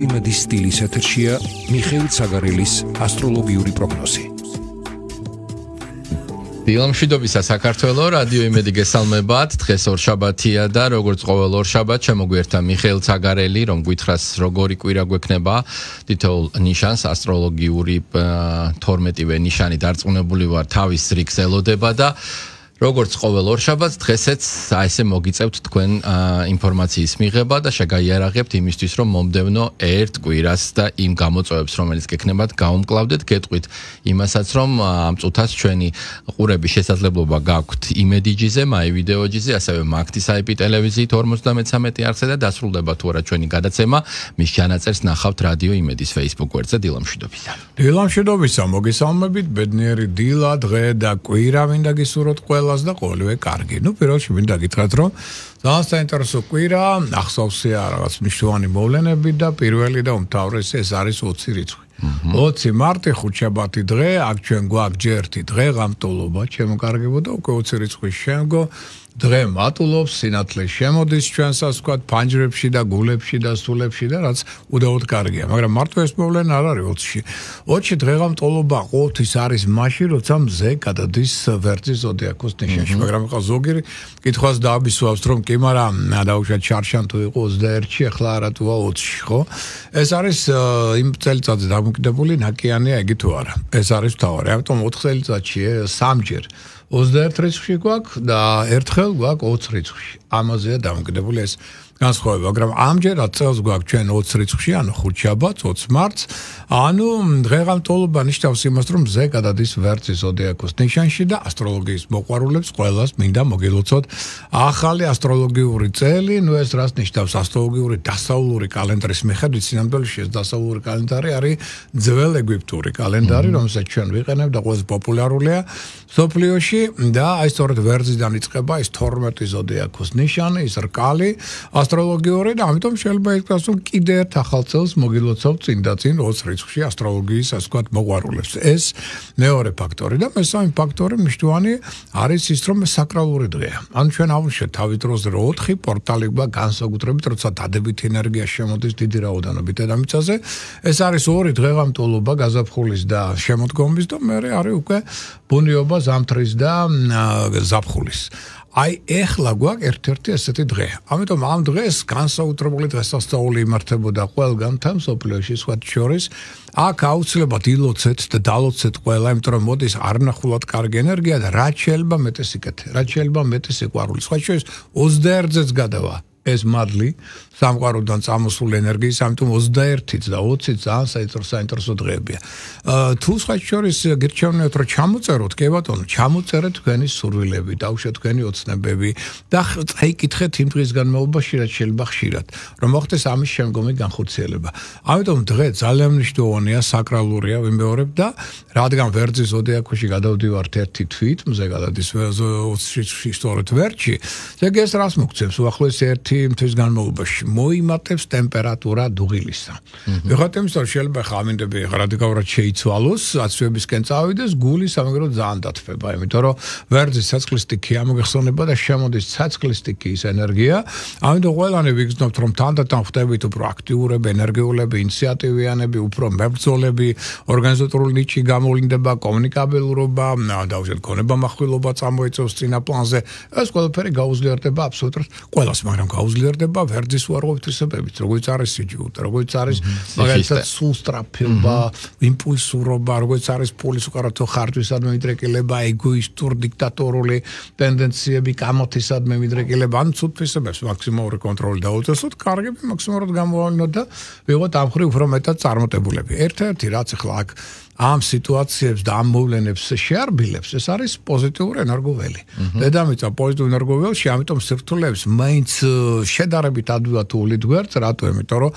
იმედის სტილის ეთერშია მიხეილ ცაგარელის ასტროლოგიური პროგნოზი. დილამშვიდობისა საქართველო, რადიო იმედი გესალმებათ. დღეს ორშაბათია და როგორც ყოველ ორშაბათს შემოგვერთა მიხეილ ცაგარელი, რომ გვითხრას როგორი კვირა გვექნება. თითოეულ ნიშანს ასტროლოგიური 12-ვე ნიშანი დარწმუნებული ვარ თავის რიგს ელოდება და როგორც ყოველ ორშაბათს დღესაც ესე მოგიწევთ თქვენ ინფორმაციის მიღება და შეგაიარაღებთ იმისთვის, რომ მომდევნო ერთ კვირას და იმ გამოწვევებს, რომელიც გექნებათ, გაუმკლავდეთ, გეტყვით იმასაც, რომ ამ წუთას ჩვენი ყურების შესაძლებლობა გაქვთ იმედიჯიზე, მაი ვიდეოჯიზე, ასევე მაგთის IP ტელევიზიით 53 არხზე და დასრულდება თუ არა ჩვენი გადაცემა, მის ჩანაწერს ნახავთ რადიო იმედის Facebook გვერდზე. დილამშვიდობისა. დილამშვიდობისა, მოგესალმებით, ბედნიერი დილა, დღე და კვირა მინდა გისურვოთ ყველა და ყოველივე კარგი. პირველში მინდა გითხრათ, რომ ძალიან საინტერესო კვირა, ახსოვსია რაღაც მნიშვნელოვანი მოვლენები და პირველი და უმთავრესი ეს არის 20 რიცხვი. 20 მარტი ხუთშაბათი დღე, აქ ჩვენ გვაქვს ჯერ ერთი დღე ღამტოლობა, ჩემო კარგებო და უკვე 20 რიცხვის შემდგომ დღე მატულობს, სინათლე შემოდის ჩვენს ასე ვთქვათ, ფანჯრებში და გულებში და სულებში და რაც უდაოდ კარგია, მაგრამ მარტო ეს მოვლენა არ არის 20-ში. 20-ში დღეღამტოლობა ყოველთვის არის მაშინ, როცა მზე გადადის ვერძის ზოდიაქოს ნიშანში, მაგრამ ახლა ზოგი კითხვას დააბისვავს, რომ კი, მაგრამ დაუშვათ შარშან თუ იყო 21-ში, ახლა არა თუა 20-ში, ხო? ეს არის იმ წელიწადზე დამოკიდებული ნაკიანია იგი თუ არა. ეს არის თავარი. ამიტომ 4 წელიწადში სამჯერ 21 რიცხვი გვაქვს და ერთხელ გვაქვს 20 რიცხვი. ამაზეა დამოკიდებული ეს განსხვავება, მაგრამ ამჯერად წელს გვაქვს ჩვენ 20 რიცხვი, ანუ ხუთშაბათს, 20 მარტს, ანუ დღეღამტოლობა ნიშნავს იმას, რომ მზე გადადის ვერძის ზოდიაქოს ნიშანში და ასტროლოგიის მოყვარულებს ყველას მინდა მოგილოცოთ ახალი ასტროლოგიური წელი, ნუ ეს რას ნიშნავს ასტროლოგიური დასავლური კალენდარის მიხედვით, სინამდვილეში ეს დასავლური კალენდარი არის ძველ ეგვიპტური კალენდარი, რომელსაც ჩვენ ვიყენებთ და ყველაზე პოპულარულია მსოფლიოში და აი სწორედ ვერძიდან იწყება ეს 12 ზოდიაქოს ნიშანი, ის რკალი ასტროლოგიური და ამიტომ შეიძლება ითქვას, რომ კიდე ერთ ახალ წელს მოგილოცავთ წინ და წინ 20 რიცხვში ასტროლოგიის ასე ვთქვათ მოყვარულებს. ეს მეორე ფაქტორი და მესამე ფაქტორი მნიშვნელოვანი არის ის, რომ საკრალური დღეა. ანუ ჩვენ აღვნიშნეთ თავის დროზე, რომ 4 პორტალი გვაქვს განსაკუთრებით, როცა დადებით ენერგია შემოდის დიდი რაოდენობით დედამიწაზე. ეს არის 2 დღეღამტოლობა გაზაფხულის და შემოდგომის და მე არის უკვე ბუნიობა ზამთრის და ზაფხულის. აი ეხლა გვაქვს ერთ-ერთი ესეთი დღე. ამიტომ ამ დღეს განსაკუთრებული დღესასწაული იმართებოდა ყველგან მსოფლიოში სხვათ შორის. აქ აუცილებლად ილოცეთ და დალოცეთ ყველა, იმიტომ რომ მოდის არნახულად კარგი ენერგია და რაც შეიძლება მეტი სიკეთე, რაც შეიძლება მეტი სიყვარული. სხვათ შორის 21-ზეც გადავა ეს მადლი სამყაროდან წამოსული ენერგიის, ამიტომ 21-იც და 20-იც ძალიან საინტერესო დღეებია. თუ სხვა შორის გირჩევნიათ, რომ ჩამოწეროთ, კი ბატონო, ჩამოწერეთ თქვენი სურვილები, დაუშვათ თქვენი ოცნებები და წაიკითხეთ იმ დღის განმავლობაში, რაც შეიძლება ხშირად, რომ მოხდეს ამის შემდგომი განხორციელება. ამიტომ დღე ძალიან მნიშვნელოვანია, საკრალურია, ვიმეორებ და რადგან ვერძის ზოდიაქოში გადავდივართ ერთი თვით, მზე გადადის 20-ში სწორედ ვერძში, ეგ ეს რას მოგცემს უახლოესი ერთი თვის განმავლობაში მოიმატებს ტემპერატურა დუღილისა. ვიღოთ იმის, რომ შეიძლება ხამინდები რადიკალურად შეიცვალოს, აცვებისკენ წავიდეს, გული სამაგეროდ ძალიან დათბება, იმიტომ რომ ვერძის ცეცხლისტიკი ამოგეხსოვნება და შემოდის ცეცხლისტიკის ენერგია. ამიტომ ყველანი ვიგრძნობთ, რომ თანდათან ხდებით უფრო აქტიურები, ენერგიულები, ინიციატივიანები, უფრო მებრძოლები, ორგანიზატორული ნიჭი გამოვლინდება, კომუნიკაბელურობა, დაუშვათ გონებამახვილობა წამოეწევს წინა პლანზე. ეს ყველაფერი გაუძლიერდება აბსოლუტურად ყველას, მაგრამ გაუძლიერდება ვერძის უარყოფითობებით, როგორც არის სიჯუტე, როგორც არის მაგალითად სულსტრაფილობა, იმპულსურობა, როგორც არის პულის უკარათო ხარჯვისადმი მიდრეკილება, ეგოისტური დიქტატორული ტენდენციები, კამათისადმი მიდრეკილება, ან ცუდფისებებს მაქსიმალური კონტროლი დაუწესოთ, კარგები მაქსიმალურად გამოავლინოთ და ვიღოთ ამ ხრი უფრო მეტად წარმოტებულები. ერთ-ერთი რაც ახლა აქ ამ სიტუაციებს და ამ მოვლენებს შეარბილებს, ეს არის პოზიტიური ენერგოველი. დედამიწა პოზიტიურ ენერგოველში, ამიტომ სირთულეებს მაინც შედარებით ადვილად უვლით გვერდს, რატო? იმიტომ რომ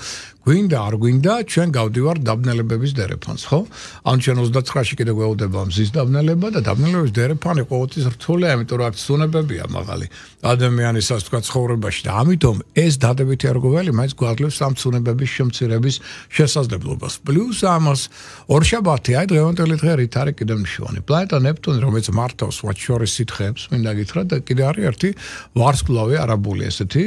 გვინდა არ გვინდა, ჩვენ გავდივართ დაბნელებების დერეფანს, ხო? ან ჩვენ 29-ში კიდე გვეუდება მზის დაბნელება და დაბნელების დერეფანი ყოველთვის რთულია, იმიტომ რომ აქ ცუნებებია მაღალი ადამიანის ასე ვთქვათ ცხოვრებაში და ამიტომ ეს დადებითი ენერგოველი მაინც გვაძლევს ამ ცუნებების შემცირების შესაძლებლობას. პლუს ამას ორშაბათი, აი დღევანდელი დღე რით არის კიდე მნიშვნელოვანი. პლანეტა ნეპტუნი, რომელიც მართავს მათ შორის სითხეებს, მინდა გითხრათ და კიდე არის ერთი ვარსკვლავი არაბული ესეთი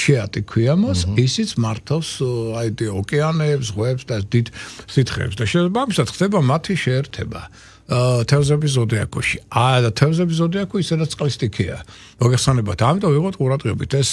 შეატი ქვია მას, ისიც მართავს ახლავს აი ოკეანეებს, ზღვებს და დიდ სითხეებს და შესაბამისად ხდება მათი შეერთება. თევზების ზოდიაკოში. და თევზების ზოდიაკო ისედაც წყლის სტიქია. მოგეხსენებათ, ამიტომ ვიღოთ ყურადღებით ეს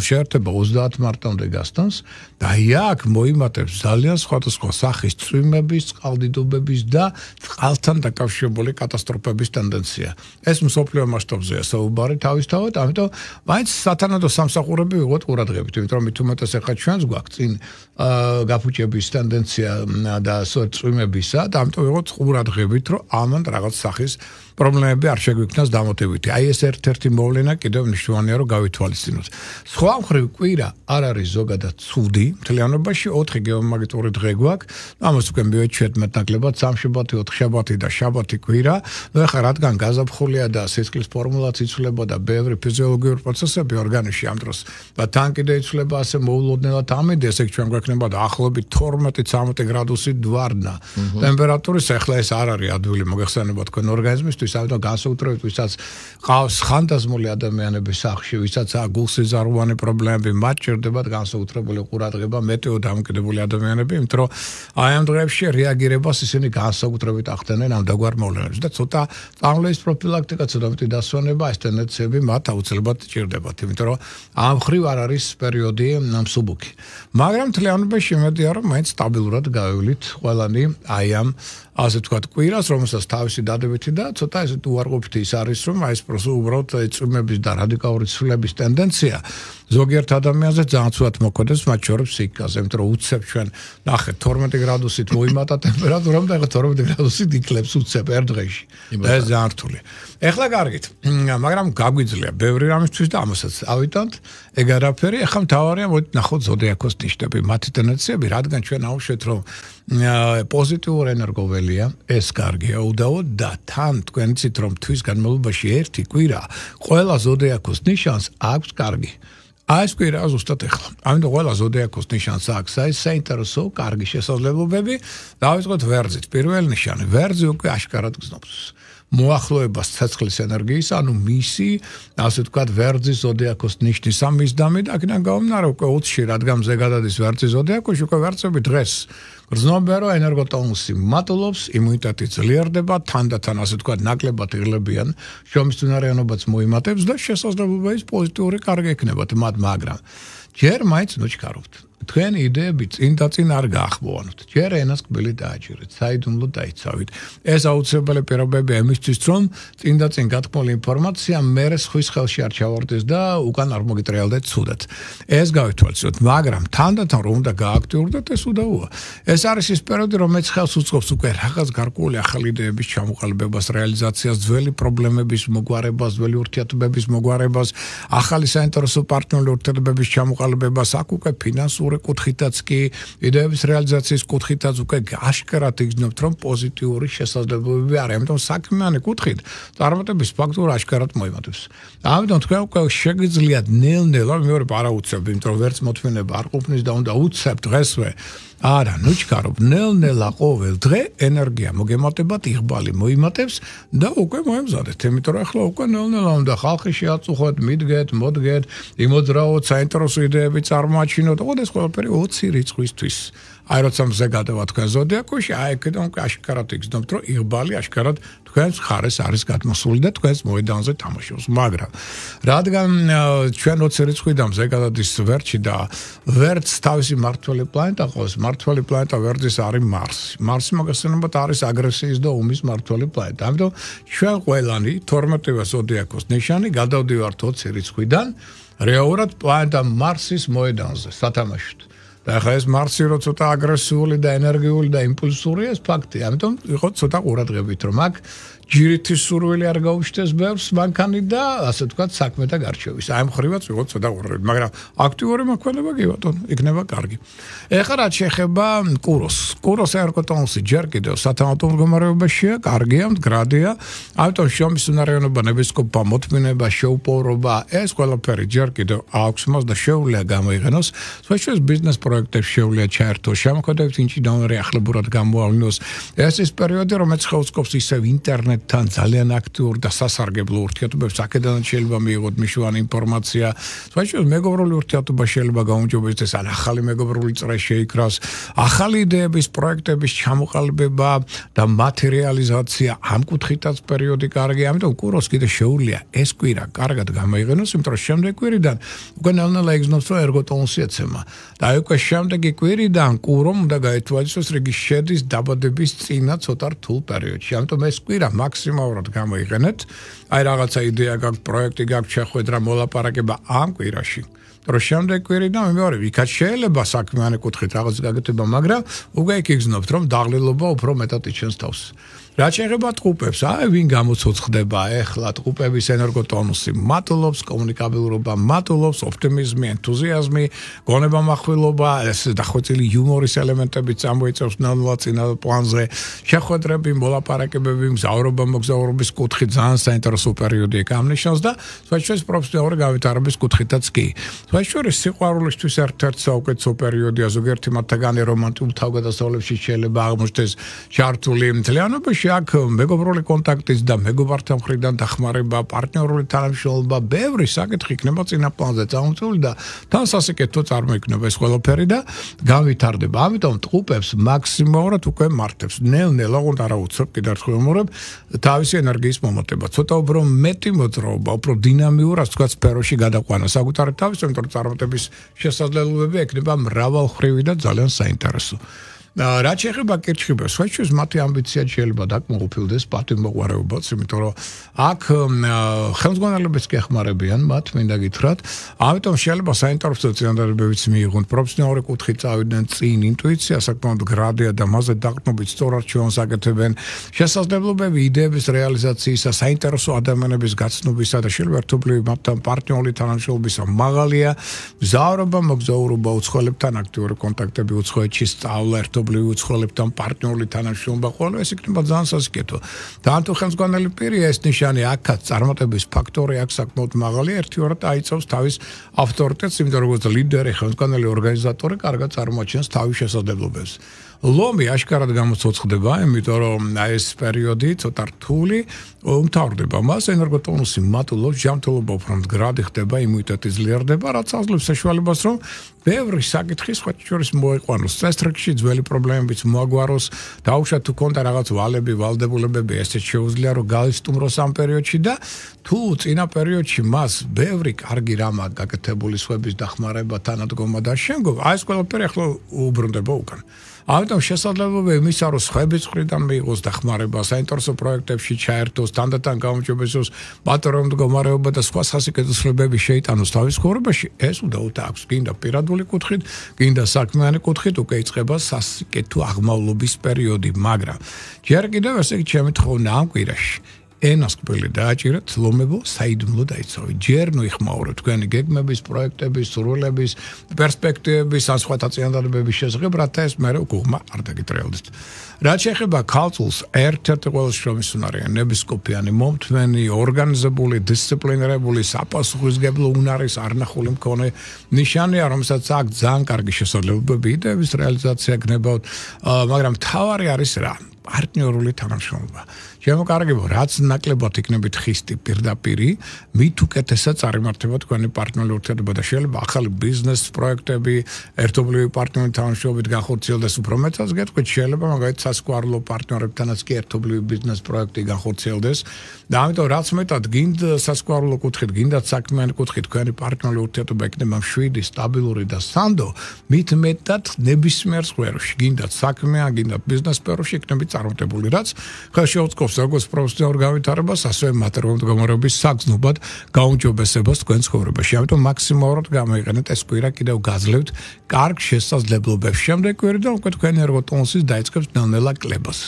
შეერთება 30 მარტამდე გასტანს და აქ მოიმატებს ძალიან სხვადასხვა სახის წვიმების, წყალდიდობების და წყალთან დაკავშირებული კატასტროფების ტენდენცია. ეს მსოფლიო მასშტაბზეა საუბარი თავისთავად, ამიტომ მაინც სათანადო სამსახურები ვიღოთ ყურადღებით, იმიტომ რომ მით უმეტეს ახლა ჩვენს გვაქვს წინ გაფუჭების ტენდენცია და წვიმებისა და ამიტომ ვიღოთ ყურადღებით, რომ ამან რაღაც სახის პრობლემები არ შეგვიქნას დამოუკიდებელი. აი ეს ერთ-ერთი მოვლენა კიდევ მნიშვნელოვანია რომ გავითვალისწინოთ. სხვა მხრივ კვირა არ არის ზოგადად ცუდი, მთლიანობაში 4 გეომაგნიტური დღე გვაქვს. ამას უკვე მივეჩვიეთ მეტნაკლებად სამშაბათი, 4 შაბათი და შაბათი კვირა. ნუ ეხლა რადგან გაზაფხულია და სისხლის ფორმულაც იცვლება და ბევრი ფიზიოლოგიური პროცესები ორგანიზმში ამ დროს და თან კიდე იცვლება ასე მოულოდნელად ამინდი, ესე ჩვენ გვექნება დაახლოებით 12-13 გრადუსი დვარდნა. ტემპერატურის ეხლა ეს არ არის ადვილი მოგეხსენებათ თქვენ ორგანიზმისთვის ამიტომ განსაკუთრებით ვისაც ყავს ხანდაზმული ადამიანების სახლში, ვისაც გულსიზარვანი პრობლემები, მათ ჭირდებათ განსაკუთრებული ყურადღება მეტეო დამოკიდებული ადამიანები, იმიტომ რომ აი ამ დღეებში რეაგირებას ისინი განსაკუთრებით ახდენენ ამ დაგვარ მოვლენებს და ცოტა წამლების პროფილაქტიკა, ცოტა მეტი დასვენება, ეს ტენდენციები მათ აუცილებლად ჭირდებათ, იმიტომ რომ ამ ხრივ არ არის პერიოდი მსუბუქი. მაგრამ მთლიანობაში იმედია რომ მაინც სტაბილურად გავივლით ყველანი აი ამ ასე ვთქვათ კვირას, რომელსაც თავისი დადებითი და ცოტა ესე უარყოფითი ის არის, რომ აი ეს უბრალოდ წვიმების და რადიკალური ცვლილების ტენდენცია ზოგიერთ ადამიანზე ძალიან ცუდად მოქმედებს, მათ შორის ფსიქიკაზე, იმიტომ რომ უცებ ჩვენ ნახეთ 12 გრადუსით მოიმატა ტემპერატურამ და ეხლა 12 გრადუსით იკლებს უცებ ერთ დღეში. და ეს ძალიან რთული. ეხლა კარგით, მაგრამ გაგვიძლია ბევრი რამისთვის და ამასაც ავიტანთ, ეგ არაფერი, ეხლა მთავარია მოდით ნახოთ ზოდიაქოს ნიშნები, მათი ტენდენციები, რადგან ჩვენ აუშვეთ რომ პოზიტიური ენერგოველია, ეს კარგია უდაოდ და თან თქვენ იცით რომ თვის განმავლობაში ერთი კვირა ყველა ზოდიაქოს ნიშანს აქვს კარგი. აი ეს კვირა ზუსტად ეხლა. ამიტომ ყველა ზოდიაქოს ნიშანს აქვს აი საინტერესო კარგი შესაძლებლობები. დავიწყოთ ვერძით. პირველი ნიშანი, ვერძი უკვე აშკარად გზნობს მოახლოებას ცეცხლის ენერგიის, ანუ მისი, ასე ვთქვათ, ვერძის ზოდიაქოს ნიშნის ამისდამი და აქედან გამომდინარე უკვე 20-ში რადგან მზე გადადის ვერძის ზოდიაქოში, უკვე ვერძები დღეს გრძნობენ, რომ ენერგოტონუსი მატულობს, იმუნიტეტი ძლიერდება, თანდათან ასე ვთქვათ, ნაკლებად იღლებიან, შრომის წინარენობაც მოიმატებს და შესაძლებლობა ის პოზიტიური კარგი ექნებათ მათ, მაგრამ ჯერ მაინც ნუჩქარობთ. თქვენი იდეები წინ და წინ არ გაახმოვანოთ. ჯერ ენას კბილი დააჭირეთ, საიდუმლო დაიცავით. ეს აუცილებელი პირობები იმისთვის, რომ წინ და წინ გათქმული ინფორმაცია მერე ხვის ხელში არ ჩავარდეს და უკან არ მოგიტრიალდეთ ცუდად. ეს გავითვალისწინოთ, მაგრამ თანდათან რომ უნდა გააქტიურდეთ, ეს უდაოა. ეს არის ის პერიოდი, რომელიც ხელს უწყობს უკვე რაღაც გარკვეული ახალი იდეების ჩამოყალიბებას, რეალიზაციას, ძველი პრობლემების მოგვარებას, ძველი ურთიერთობების მოგვარებას, ახალი საინტერესო პარტნიორული ურთიერთობების ჩამოყალიბებას, აქ უკვე ფინანსური კუთხითაც კი იდეების რეალიზაციის კუთხითაც უკვე აშკარად იგრძნობთ რომ პოზიტიური შესაძლებლობები არის, ამიტომ საქმიანი კუთხით წარმატების ფაქტორი აშკარად მოიმატებს. ამიტომ თქვენ უკვე შეგიძლიათ ნელ-ნელა მეორე პარაუცებ, იმიტომ რომ ვერც მოთმინება არ ყოფნის და უნდა უცებ დღესვე არა, ნუჩქარობ, ნელ-ნელა ყოველ დღე ენერგია მოგემატებათ, იღბალი მოიმატებს და უკვე მოემზადეთ. იმიტომ რომ ახლა უკვე ნელ-ნელა უნდა ხალხი შეაწუხოთ, მიდგეთ, მოდგეთ, იმოძრაოთ, საინტერესო იდეები წარმოაჩინოთ, ეს ყველაფერი 20 რიცხვისთვის. აი როცა მზე გადავა თქვენ ზოდიაქოში, აი ეგეთან უკვე აშკარად იგრძნობთ, რომ იღბალი აშკარად თქვენს ხარეს არის გადმოსული და თქვენს მოედანზე თამაშობს. მაგრამ რადგან ჩვენ 20 რიცხვიდან მზე გადადის ვერტში და ვერტს თავისი მართველი პლანეტა ყავს, მართველი პლანეტა ვერტის არის მარსი. მარსი მოგეხსენებათ არის აგრესიის და ომის მართველი პლანეტა. ამიტომ ჩვენ ყველანი 12-ვე ზოდიაქოს ნიშანი გადავდივართ 20 რიცხვიდან რეალურად პლანეტა მარსის მოედანზე სათამაშოდ. და ახლა ეს მარსი რო ცოტა აგრესიული და ენერგიული და იმპულსურია, ეს ფაქტია. ამიტომ იყო ცოტა ყურადღებით, რომ აქ ჯირითის სურვილი არ გაუჩნდეს ბევრს მანქანი და ასე ვთქვათ საქმეთა გარჩევის. აი მხრივაც იყო ცოტა ყურადღებით, მაგრამ აქტიური მოქმედება კი ბატონო, იქნება კარგი. ეხლა რაც შეეხება კუროს. კუროს ენერგოტონუსი ჯერ კიდევ სათანადო მდგომარეობაშია, კარგია, მდგრადია. ამიტომ შრომის უნარიანობა, ნებისყოფა, მოთმინება, შეუპოვრობა, ეს ყველაფერი ჯერ კიდევ აქვს მას და შეუძლია გამოიყენოს. სხვადასხვა ბიზნეს პროექტებს შეუძლია ჩაერთოს, შემოქმედებით ინჟინერი ახლებურად გამოავლინოს. ეს ის პერიოდი, რომელიც ხელს უწყობს ისევ ინტერნეტ ერთმანეთთან ძალიან აქტიურ და სასარგებლო ურთიერთობებს აქედან შეიძლება მიიღოთ მნიშვნელოვანი ინფორმაცია. სხვაგვარად მეგობრული ურთიერთობა შეიძლება გაუმჯობესდეს, ან ახალი მეგობრული წრე შეიკრას, ახალი იდეების, პროექტების ჩამოყალიბება და მათი რეალიზაცია ამ კუთხითაც პერიოდი კარგი. ამიტომ კუროს კიდე შეუძლია ეს კვირა კარგად გამოიყენოს, იმიტომ რომ შემდეგ კვირიდან უკვე ნელ-ნელა იგრძნობს, რომ ერგოტონუსი ეცემა. და უკვე შემდეგი კვირიდან კურომ უნდა გაეთვალისწინოს, რიგი შედის დაბადების წინა ცოტა რთულ პერიოდში. ამიტომ ეს კვირა მაქსიმალურად გამოიყენეთ. აი რაღაცა იდეა გაქვთ, პროექტი გაქვთ, შეხვედრა, მოლაპარაკება ამ კვირაში. რომ შემდეგ კვირიდან მეორე ვიქაც შეიძლება საქმიანი კუთხით რაღაც გაკეთება, მაგრამ უკვე იქ იგრძნობთ, რომ დაღლილობა უფრო მეტად იჩენს თავს. რაც შეეხება ტყუპებს, ვინ გამოცოცხლდება ეხლა ტყუპების ენერგოტონუსი, მატულობს, კომუნიკაბილურობა მატულობს, ოპტიმიზმი, ენთუზიაზმი, გონებამახვილობა, ეს დახვეწილი იუმორის ელემენტებიც ამოიწევს ნელ-ნელა წინა პლანზე, შეხვედრები, მოლაპარაკებები, მგზავრობა, მოგზაურობის კუთხით ძალიან საინტერესო პერიოდი ეკამნიშნავს და სხვაგვარად პროფესიონალური გავითარების კუთხითაც კი. სხვაგვარად სიყვარულისთვის ერთ-ერთი საუკეთესო პერიოდია, ზოგიერთი მათგანი რომანტიკულ თავგადასავლებში შეიძლება აღმოჩნდეს ჩართული მთლიანობაში. აქ მეგობრული კონტაქტის და მეგობართან მხრიდან დახმარება, პარტნიორული თანამშრომლობა, ბევრი საკითხი იქნება წინა პლანზე წამოწეული და თან სასიკეთო წარმოიქმნება ეს ყველაფერი და გავითარდება. ამიტომ ტყუპებს მაქსიმალურად უკვე მართებს. ნელ-ნელა უნდა რა უცებ, კიდევ ერთხელ ვიმეორებ, თავისი ენერგიის მომატება. ცოტა უფრო მეტი მოძრაობა, უფრო დინამიურ, ასე ვთქვათ, სფეროში გადაყვანა საკუთარი თავის, იმიტომ რომ წარმატების შესაძლებლობები ექნება მრავალმხრივი და ძალიან საინტერესო. რაც შეეხება კირჩხიბებს, სხვაგვარად მათი ამბიცია შეიძლება დაკმაყოფილდეს პატიმოყვარეობაც, იმიტომ რომ აქ ხელმძღვანელობებს კი ეხმარებიან მათ, მინდა გითხრათ. ამიტომ შეიძლება საინტერესო წინადადებებიც მიიღონ, პროფესიონალური კუთხით წავიდნენ წინ, ინტუიცია საკმაოდ გრადია და მასზე დაყრდნობით სწორ არჩევანს აკეთებენ. შესაძლებლობები იდეების რეალიზაციისა, საინტერესო ადამიანების გაცნობისა და შეიძლება ერთობლივი მათთან პარტნიორული თანამშრომლობისა მაღალია. მგზავრობა, მოგზაურობა, უცხოელებთან აქტიური კონტაქტები, უცხოეთში სწავლა, უცხოელებთან პარტნიორული თანამშრომლობა, ყველა ეს იქნება ძალიან სასიკეთო. და ან თუ ხელმძღვანელი პირია, ეს ნიშანი აქაც წარმატების ფაქტორი აქ საკმაოდ მაღალია, ერთგვარად აიწევს თავის ავტორიტეტს, იმიტომ რომ როგორც ლიდერი, ხელმძღვანელი ორგანიზატორი კარგად წარმოაჩენს თავის შესაძლებლობებს. ლომი აშკარად გამოცოცხლდება, იმიტომ რომ ეს პერიოდი ცოტა რთული უმთავრდება მას, ენერგოტონუსი მატულობს, ჯანმრთელობა უფრო მდგრადი ხდება, იმუნიტეტი ძლიერდება, რაც აძლევს საშუალებას, რომ ბევრი საკითხი სხვაგვარად მოიყვანოს. წესრიგში ძველი პრობლემებიც მოაგვაროს, დაუშვათ თუ კონდა რაღაც ვალები, ვალდებულებები, ესეც შეუძლია რომ გაისტუმროს ამ პერიოდში და თუ წინა პერიოდში მას ბევრი კარგი რამ აქვს გაკეთებული, სხვების დახმარება, თანადგომა და შემდგომ, აი ეს ყველაფერი ახლა უბრუნდება უკან. ამიტომ შესაძლებლობები მისცა რომ სხვების მხრიდან მიიღოს დახმარება, საინტერესო პროექტებში ჩაერთოს, თანდათან გაუმჯობესოს პატრონი მდგომარეობა და სხვა სასიკეთო ცვლილებები შეიტანოს თავის ცხოვრებაში, ეს უდაოდ აქვს. გინდა პირადული კუთხით, გინდა საქმიანი კუთხით, უკვე იწყება სასიკეთო აღმავლობის პერიოდი, მაგრამ ჯერ კიდევ ესე იგი ჩემი თხოვნა ამ კვირაში ენას კბილი დააჭირეთ, ლომებო საიდუმლო დაიცავით. ჯერ ნუიხმაურეთ თქვენი გეგმების, პროექტების, სურვილების, პერსპექტივების, ან სხვათა წინადადებების შესახებ, რათა ეს მერე უკუღმა არ დაგიტრიალდეთ. რაც შეეხება ქალწულს, ერთ-ერთი ყველაზე შრომის უნარია ნებისყოფიანი, მომთმენი, ორგანიზებული, დისციპლინირებული, საპასუხისმგებლო უნარის არნახული მქონე ნიშანია, რომელსაც აქვს ძალიან კარგი შესაძლებლობები იდეების რეალიზაცია გნებავთ, მაგრამ მთავარი არის რა? პარტნიორული თანამშრომლობა. შემოკარგებო, რაც ნაკლებად იქნებით ხისტი პირდაპირი, მით უკეთესად წარიმართება თქვენი პარტნიორული ურთიერთობა და შეიძლება ახალი ბიზნეს პროექტები, ერთობლივი პარტნიორული თანამშრომლობით განხორციელდეს უფრო მეტად გეტყვით, შეიძლება მაგალითად სასკვარლო პარტნიორებთანაც კი ერთობლივი ბიზნეს პროექტი განხორციელდეს და ამიტომ რაც მეტად გინდა სასკვარლო კუთხით, გინდა საქმიანი კუთხით თქვენი პარტნიორული ურთიერთობა იქნება მშვიდი, სტაბილური და სანდო, მით მეტად ნებისმიერ სფეროში, გინდა საქმეა, გინდა ბიზნეს სფეროში იქნებით წარმატებული, რაც ხელშეუწყობს როგორც პროფესიონალურ გავითარებას, ასევე მატერიალური მდგომარეობის საგრძნობად გაუმჯობესებას თქვენ ცხოვრებაში. ამიტომ მაქსიმალურად გამოიყენეთ ეს კვირა, კიდევ გაძლევთ კარგ შესაძლებლობებს. შემდეგ კვირიდან უკვე თქვენი ერგოტონუსის დაიწყებს ნელ-ნელა კლებას.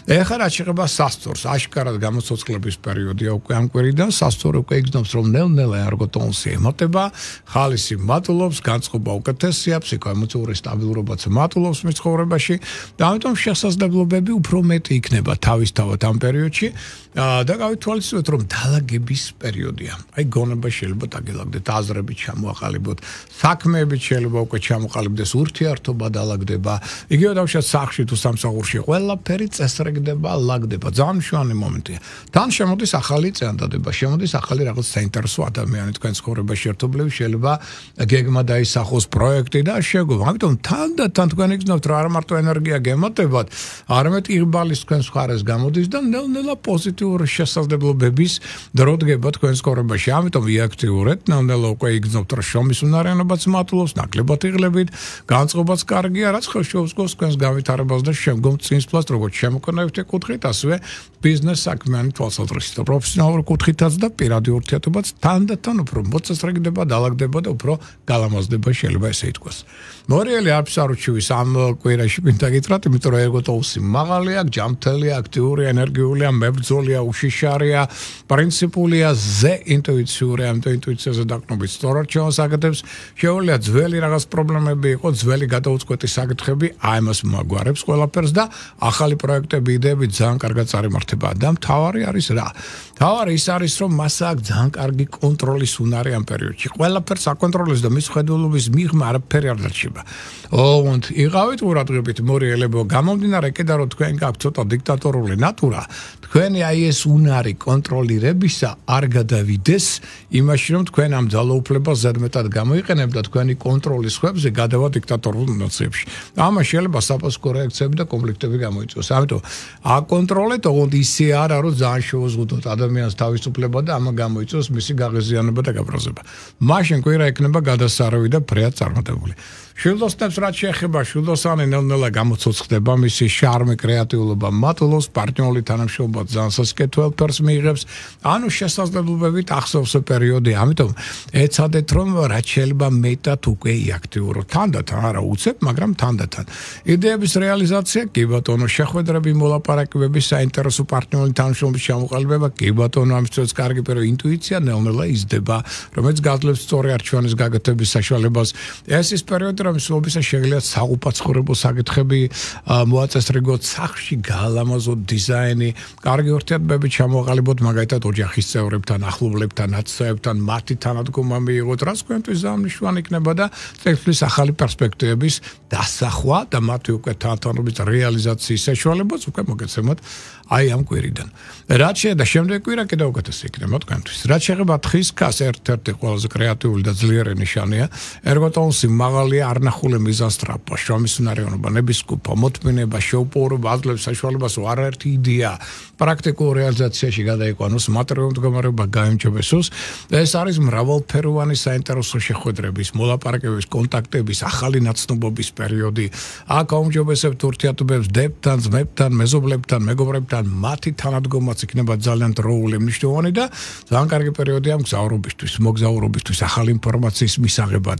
ეხლა რაც შეეხება სასწორს, აშკარად გამოცოცხლების პერიოდია უკვე ამ კვირიდან, სასწორი უკვე იგრძნობს, რომ ნელ-ნელა ერგოტონუსი ემატება, ხალისი მატულობს, განწყობა უკეთესია, ფსიქოემოციური სტაბილურობაც მატულობს მის ცხოვრებაში და ამიტომ შესაძლებლობები უფრო მეტი იქნება თავისთავად ამ პერიოდში და გავითვალისწინოთ რომ დალაგების პერიოდია. აი გონება შეიძლება დაგელაგდეთ, აზრები ჩამოაყალიბოთ, საქმეები შეიძლება უკვე ჩამოყალიბდეს, ურთიერთობა დალაგდება. იგივე დავშათ სახლში თუ სამსახურში ყველაფერი წესრიგდება, ლაგდება. ძალიან მნიშვნელოვანი მომენტია. თან შემოდის ახალი წინადადება, შემოდის ახალი რაღაც საინტერესო ადამიანი თქვენ ცხოვრებაში ერთობლივი შეიძლება გეგმა დაისახოს პროექტი და შეგო. ამიტომ თანდათან თქვენ იგრძნობთ რა არ მარტო ენერგია გემატებათ, არამედ იღბალის თქვენს მხარეს გამოდის და ნელ-ნელა პოზიტიურ შესაძლებლობების დრო დგება თქვენს ცხოვრებაში. ამიტომ იაქტიურეთ, ნელ-ნელა უკვე იგრძნობთ რომ შრომის უნარიანობაც მატულობს, ნაკლებად იღლებით, განწყობაც კარგია, რაც ხელს შეუწყობს თქვენს განვითარებას და შემდგომ წინსვლას, როგორც შემოქმედებითი კუთხით, ასევე ბიზნეს საქმიანი თვალსაზრისით, პროფესიონალური კუთხითაც და პირადი ურთიერთობაც თანდათან უფრო მოწესრიგდება, დალაგდება და უფრო გალამაზდება, შეიძლება ესე ითქვას. მორიელი არფსარუჩივის ამ კვირაში მინდა გითხრათ, იმიტომ რომ ერგოტოუსი მაღალია, ჯანმრთელია, აქტიური, ენერგიულია, მებრძოლია, უშიშარია, პრინციპულია, ზე ინტუიციურია, ამ ინტუიციაზე დაყრდნობით სწორად შეასაკეთებს, შეუძლია ძველი რაღაც პრობლემები იყო, ძველი გადაუწყვეტი საკითხები, აი ამას მაგვარებს ყველაფერს და ახალი პროექტები, იდეები ძალიან კარგად წარიმართება და მთავარი არის რა? მთავარი ის არის, რომ მას აქვს ძალიან კარგი კონტროლის უნარი ამ პერიოდში. ყველაფერს აკონტროლებს და მის ხედულობის მიღმა არაფერი არ დარჩება. ოღონდ იღავით ყურადღებით მორიელებო, გამომდინარე კიდე რომ თქვენ გაქვთ ცოტა დიქტატორული ნატურა, თქვენი აი ეს უნარი კონტროლირებისა არ გადავიდეს იმაში, რომ თქვენ ამ ძალაუფლებას ზედმეტად გამოიყენებთ და თქვენი კონტროლის ხვებზე გადავა დიქტატორულ ნაცებში. ამას შეიძლება საფასკო რეაქციები და კონფლიქტები გამოიწვიოს. ამიტომ აკონტროლეთ, ოღონდ ისე არა, რომ ძალიან შეუზღუდოთ ადამიანს თავისუფლება და ამა გამოიწვიოს მისი გაღიზიანება და გაბრაზება. მაშინ კვირა ექნება გადასარავი და ფრეად წარმატებული. შილდოსნებს რაც შეეხება, შილდოსანი ნელ-ნელა გამოცოცხლდება, მისი შარმი, კრეატიულობა მატულობს, პარტნიორული თანამშრომლობა ძალიან სასკეთო ფერს მიიღებს, ანუ შესაძლებლობებით ახსოვს პერიოდი, ამიტომ ეცადეთ რომ რაც შეიძლება მეტად უკვე იაქტიუროთ, თანდათან არა უცებ, მაგრამ თანდათან. იდეების რეალიზაცია, კი ბატონო, შეხვედრები, მოლაპარაკებები, საინტერესო პარტნიორული თანამშრომლობის ჩამოყალიბება, კი ბატონო, ამისთვის კარგი პერიოდი, ინტუიცია ნელ-ნელა იზრდება, რომელიც გაძლევს სწორი არჩევანის გაკეთების საშუალებას. ეს ის პერიოდი რომ სულობისა შეგიძლიათ საყოფაცხოვრებო საკითხები მოაწესრიგოთ, სახლში გაალამაზოთ დიზაინი, კარგი ურთიერთობები ჩამოაყალიბოთ, მაგალითად ოჯახის წევრებთან, ახლობლებთან, ნაცნობებთან, მათი თანადგომა მიიღოთ, რაც თქვენთვის ძალიან მნიშვნელოვანი იქნება და წელს ახალი პერსპექტივების დასახვა და მათი უკვე თანხმობის რეალიზაციის საშუალებაც უკვე მოგეცემოთ აი ამ კვირიდან. რაც შეეხება შემდეგ კვირა კიდევ უკეთესი იქნება თქვენთვის. რაც შეეხება თხის ქას, ერთ-ერთი ყველაზე კრეატიული და ძლიერი ნიშანია, ერგოტონუსი მაღალია, არნახული მიზანსტრაფა, შრომის უნარიანობა, ნებისკუპა, მოთმინება, შეუპოვრობა, აძლევს საშუალებას არაერთი იდეა პრაქტიკულ რეალიზაციაში გადაიყვანოს, მატერიალური მდგომარეობა გაემჯობესოს. ეს არის მრავალფეროვანი საინტერესო შეხვედრების, მოლაპარაკებების, კონტაქტების, ახალი ნაცნობობის პერიოდი. აქ აუმჯობესებთ ურთიერთობებს დებთან, ძმებთან, მეზობლებთან, მეგობრებთან, მათი თანადგომაც იქნება ძალიან დროული, მნიშვნელოვანი და ძალიან კარგი პერიოდია მგზავრობისთვის, მოგზაურობისთვის, ახალი ინფორმაციის მისაღებად,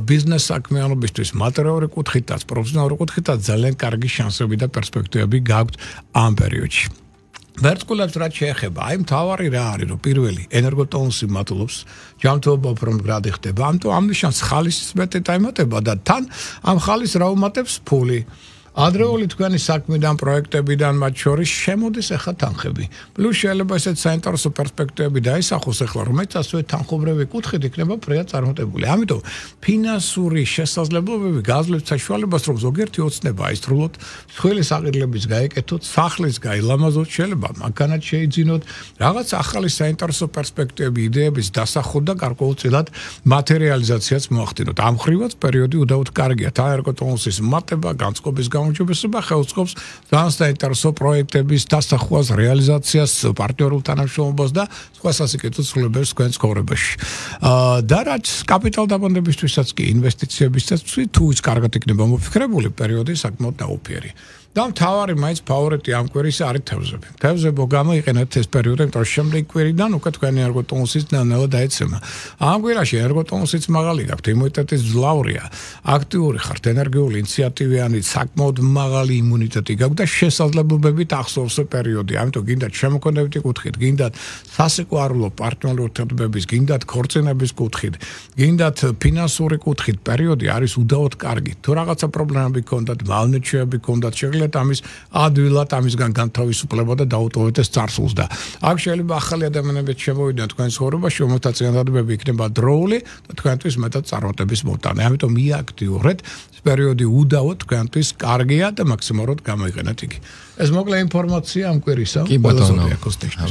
ბიზნეს საქმიანობისთვის, მატერიალური კუთხითაც, პროფესიონალური კუთხითაც ძალიან კარგი შანსები და პერსპექტივები გაქვთ ამ პერიოდში. ვერტიკულებს რაც შეეხება, აი მთავარი რა არის, რომ პირველი ენერგოტონუსი მატულობს, ჯანმრთელობა უფრო მდგრადი ხდება, ამიტომ ამ ნიშანს ხალისის მეტი დაემატება და თან ამ ხალის რა უმატებს ფული. ადრეული თქვენი საქმიდან, პროექტებიდან, მათ შორის შემოდის ახლა თანხები. პლუს შეიძლება ესეც საინტერესო პერსპექტივები დაისახოს ახლა, რომელიც ასევე თანხობრივი კუთხით იქნება ფრეად წარმატებული. ამიტომ ფინანსური შესაძლებლობები გაძლევთ საშუალებას, რომ ზოგიერთი ოცნება აისრულოთ, სხველი საყიდლების გაეკეთოთ, სახლის გაილამაზოთ, შეიძლება მანქანაც შეიძინოთ, რაღაც ახალი საინტერესო პერსპექტივები, იდეების დასახოთ და გარკვეულწილად მატერიალიზაციაც მოახდინოთ. ამ ხრივაც პერიოდი უდაოდ კარგია. თანერგოტონუსის მატება, განწყობის გამოჯობესება ხელსწყობს ძალიან საინტერესო პროექტების დასახვას, რეალიზაციას, პარტნიორულ თანამშრომლობას და სხვა სასიკეთო ცვლილებებს თქვენ ცხოვრებაში. და რაც კაპიტალ დაბანდებისთვისაც კი ინვესტიციებისაც თუ ის კარგად იქნება მოფიქრებული პერიოდი საკმაოდ დაუფიერი. და მთავარი მაინც ფავორიტი ამ კვირის არის თევზები. თევზებო გამოიყენეთ ეს პერიოდი, იმიტომ რომ შემდეგი კვირიდან უკვე თქვენი ერგოტონუსიც ნელ-ნელა დაეცემა. ამ კვირაში ერგოტონუსიც მაღალი გაქვთ, იმუნიტეტის ძლავრია, აქტიური ხართ, ენერგიული, ინიციატივიანი, საკმაოდ საკმაოდ მაღალი იმუნიტეტი გაქვს და შესაძლებლობებით ახსოვს პერიოდი. ამიტომ გინდათ შემოქმედებითი კუთხით, გინდათ სასიყვარულო პარტნიორული ურთიერთობების, გინდათ ქორწინების კუთხით, გინდათ ფინანსური კუთხით პერიოდი არის უდავოდ კარგი. თუ რაღაცა პრობლემები გქონდათ, ვალნეჩები გქონდათ, შეგიძლიათ ამის ადვილად ამისგან განთავისუფლება და დაუტოვოთ ეს წარსულს და აქ შეიძლება ახალი ადამიანები შემოვიდნენ თქვენს ცხოვრებაში, რომელთაც წინადადებები იქნება დროული და თქვენთვის მეტად წარმატების მომტანი. ამიტომ მიაქტიურეთ ეს პერიოდი უდავოდ თქვენთვის კარგია და მაქსიმალურად გამოიყენეთ იგი. ეს მოკლე ინფორმაცია ამ კვირისა. კი ბატონო,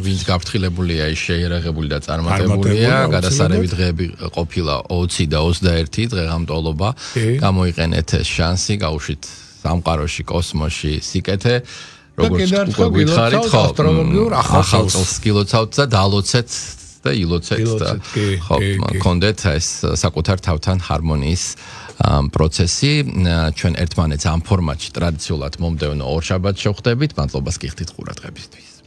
ვინც გაფრთხილებულია, ის შეიარაღებული და წარმატებულია, გადასარევი დღეები ყოფილა 20 და 21 დღეღამტოლობა. გამოიყენეთ ეს შანსი, გაუშვით სამყაროში, კოსმოსში, სიკეთე. როგორც უკვე გითხარით, ხო, ასტროლოგიურ ახალ წელს გილოცავთ და დალოცეთ და ილოცეთ და ხო, გქონდეთ ეს საკუთარ თავთან ჰარმონიის პროცესი. ჩვენ ერთმანეთს ამ ფორმატში ტრადიციულად მომდევნო ორ შაბათს შევხვდებით. მადლობას გიხდით ყურადღებისთვის.